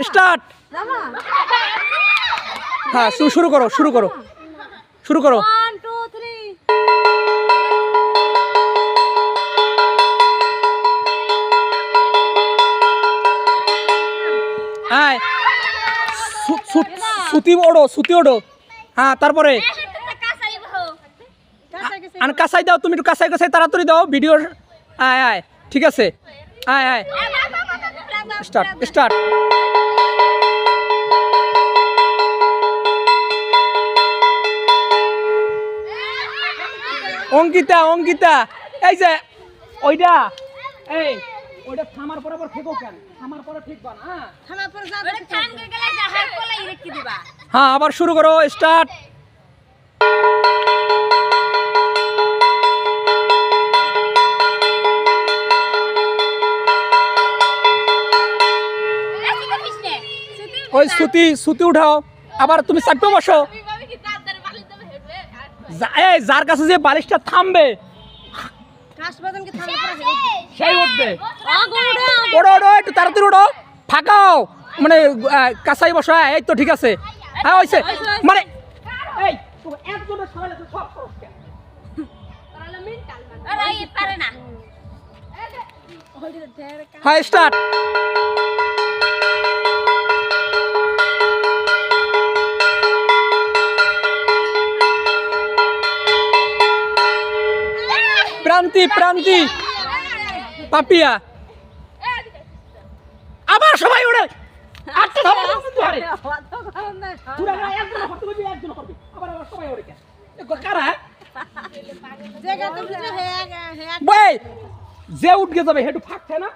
Start. হ্যাঁ শুরু করো শুরু করো শুরু করো। 1 2 3 হ্যাঁ সুতি ওড়ো। হ্যাঁ তারপরে আর কাঁচাই দাও, তুমি একটু কাঁচাই তাড়াতাড়ি দাও ভিডিওর। আয় আয় ঠিক আছে, আয় আয় স্টার্ট স্টার্ট। অঙ্কিতা অঙ্কিতা এই যে ওইটা এই ওইটা থামার পরে আবার ফেকো কেন? থামার পরে ফেকবা না। থামার পরে যাবে ওটা ঠান করে গেলে জাহাজ কোলাই রেখে দিবা। হ্যাঁ আবার শুরু করো স্টার্ট। ওই সুতি উঠাও, আবার তুমি চাপে বসো। এই যার কাছে যে বালিশটা থামবে সেই উঠবে। ওড়ো ওড়ো একটু তাড়াতাড়ি ওড়ো, ফাঁকাও মানে কাঁচাই বসো। এই তো ঠিক আছে, হ্যাঁ হয়েছে মানে এই একজনের সবাই সব খরচ কেন? হ্যাঁ স্টার্ট। প্রান্তি প্রান্তি পাপিয়া আবার সবাই ওড়ে। আটটা ধাপ কিন্তু হারে পুরা না একজন করতে বলি একজন করবে, আবার আবার সবাই ওড়ে কেন? কারা জায়গা তো হে ভাই যে উঠে যাবে হেটু ফাঁকছে না,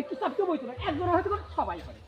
একটু চাপতে বইতো না, একজন হয়তো সবাই করে।